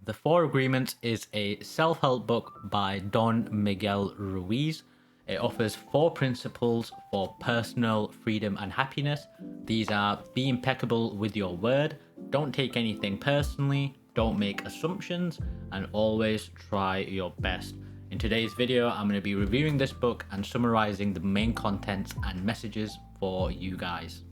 The Four Agreements is a self-help book by Don Miguel Ruiz. It offers 4 principles for personal freedom and happiness. These are: be impeccable with your word, don't take anything personally, don't make assumptions, and always try your best. In today's video, I'm going to be reviewing this book and summarizing the main contents and messages for you guys.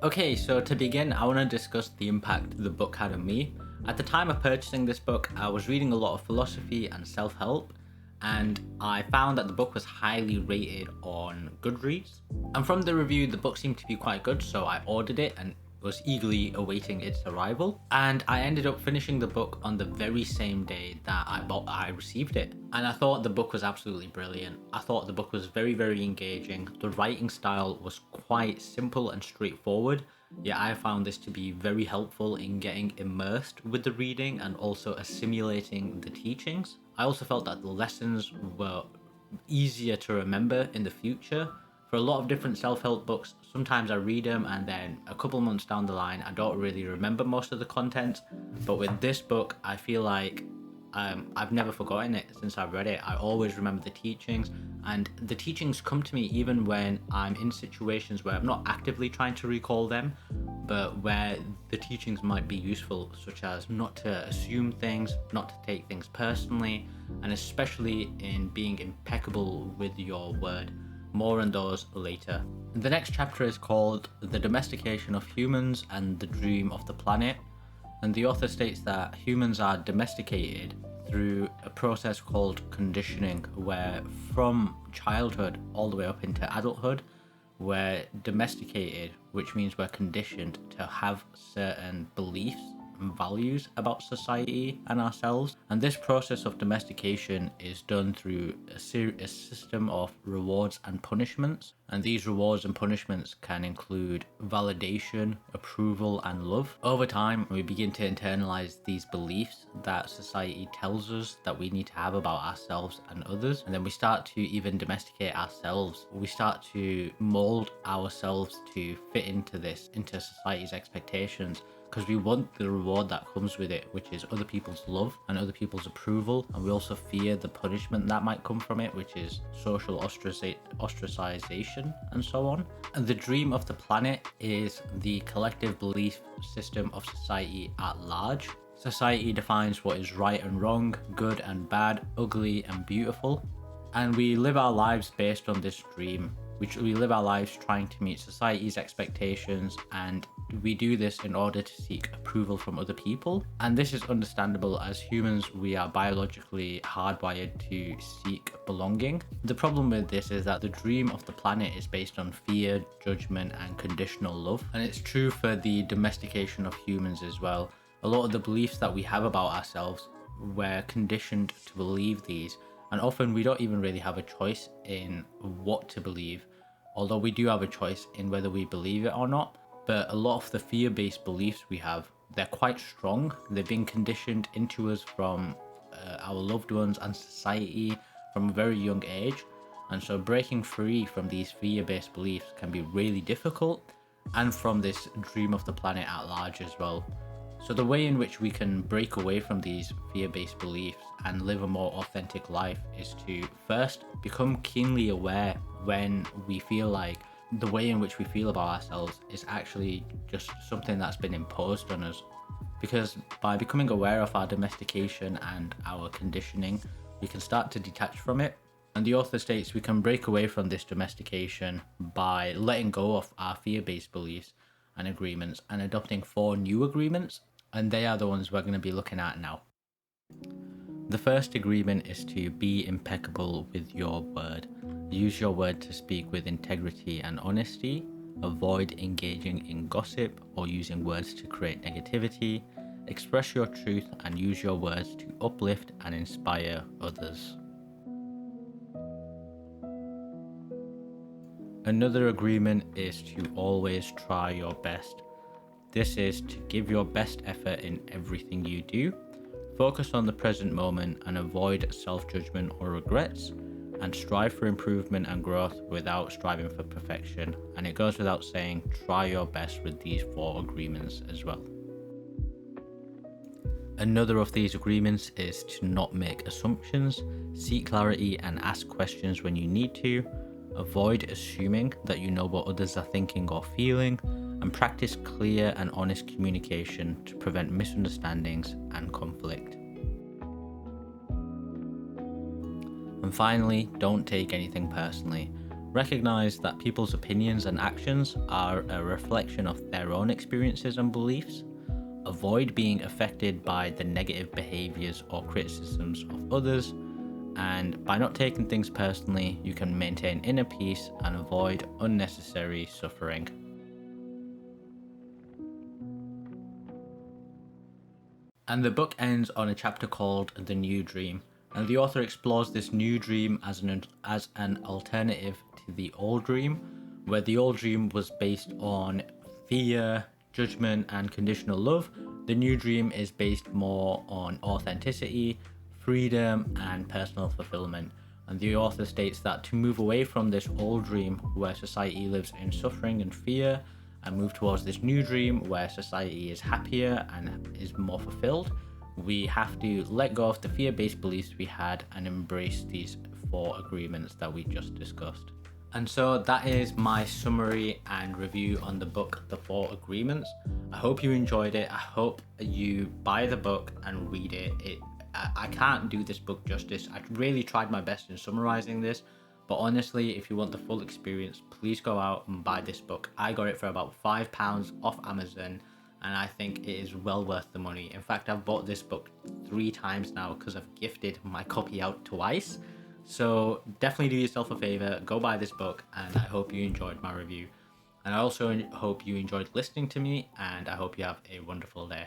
Okay, so to begin, I want to discuss the impact the book had on me. At the time of purchasing this book, I was reading a lot of philosophy and self-help, and I found that the book was highly rated on Goodreads. And from the review, the book seemed to be quite good, so I ordered it and was eagerly awaiting its arrival. And I ended up finishing the book on the very same day that I received it. And I thought the book was absolutely brilliant. I thought the book was very, very engaging. The writing style was quite simple and straightforward, yet I found this to be very helpful in getting immersed with the reading and also assimilating the teachings. I also felt that the lessons were easier to remember in the future. For a lot of different self-help books, sometimes I read them and then a couple months down the line, I don't really remember most of the content. But with this book, I feel like I've never forgotten it since I've read it. I always remember the teachings, and the teachings come to me even when I'm in situations where I'm not actively trying to recall them, but where the teachings might be useful, such as not to assume things, not to take things personally, and especially in being impeccable with your word. More on those later. The next chapter is called The Domestication of Humans and the Dream of the Planet, and the author states that humans are domesticated through a process called conditioning, where from childhood all the way up into adulthood, we're domesticated, which means we're conditioned to have certain beliefs and values about society and ourselves. And this process of domestication is done through a system of rewards and punishments. And these rewards and punishments can include validation, approval, and love. Over time, we begin to internalize these beliefs that society tells us that we need to have about ourselves and others. And then we start to even domesticate ourselves. We start to mold ourselves to fit into society's expectations, because we want the reward that comes with it, which is other people's love and other people's approval. And we also fear the punishment that might come from it, which is social ostracization and so on. And the dream of the planet is the collective belief system of society at large. Society defines what is right and wrong, good and bad, ugly and beautiful. And we live our lives based on this dream, which we live our lives trying to meet society's expectations, and we do this in order to seek approval from other people. And this is understandable. As humans, we are biologically hardwired to seek belonging. The problem with this is that the dream of the planet is based on fear, judgment, and conditional love. And it's true for the domestication of humans as well. A lot of the beliefs that we have about ourselves, we're conditioned to believe these. And often we don't even really have a choice in what to believe, although we do have a choice in whether we believe it or not. But a lot of the fear-based beliefs we have, they're quite strong. They've been conditioned into us from our loved ones and society from a very young age. And so breaking free from these fear-based beliefs can be really difficult, and from this dream of the planet at large as well. So the way in which we can break away from these fear-based beliefs and live a more authentic life is to first become keenly aware when we feel like the way in which we feel about ourselves is actually just something that's been imposed on us. Because by becoming aware of our domestication and our conditioning, we can start to detach from it. And the author states we can break away from this domestication by letting go of our fear-based beliefs and agreements and adopting 4 new agreements. And they are the ones we're going to be looking at now. The first agreement is to be impeccable with your word. Use your word to speak with integrity and honesty. Avoid engaging in gossip or using words to create negativity. Express your truth and use your words to uplift and inspire others. Another agreement is to always try your best. This is to give your best effort in everything you do. Focus on the present moment and avoid self-judgment or regrets, and strive for improvement and growth without striving for perfection. And it goes without saying, try your best with these 4 agreements as well. Another of these agreements is to not make assumptions, seek clarity and ask questions when you need to, avoid assuming that you know what others are thinking or feeling, and practice clear and honest communication to prevent misunderstandings and conflict. And finally, don't take anything personally. Recognize that people's opinions and actions are a reflection of their own experiences and beliefs. Avoid being affected by the negative behaviors or criticisms of others. And by not taking things personally, you can maintain inner peace and avoid unnecessary suffering. And the book ends on a chapter called The New Dream. And the author explores this new dream as an alternative to the old dream, where the old dream was based on fear, judgment, and conditional love. The new dream is based more on authenticity, freedom, and personal fulfillment. And the author states that to move away from this old dream where society lives in suffering and fear, and move towards this new dream where society is happier and is more fulfilled, we have to let go of the fear-based beliefs we had and embrace these 4 agreements that we just discussed. And so that is my summary and review on the book, The 4 Agreements. I hope you enjoyed it. I hope you buy the book and read it. I can't do this book justice. I really tried my best in summarizing this, but honestly, if you want the full experience, please go out and buy this book. I got it for about £5 off Amazon, and I think it is well worth the money. In fact, I've bought this book 3 times now because I've gifted my copy out twice. So definitely do yourself a favor, go buy this book, and I hope you enjoyed my review. And I also hope you enjoyed listening to me, and I hope you have a wonderful day.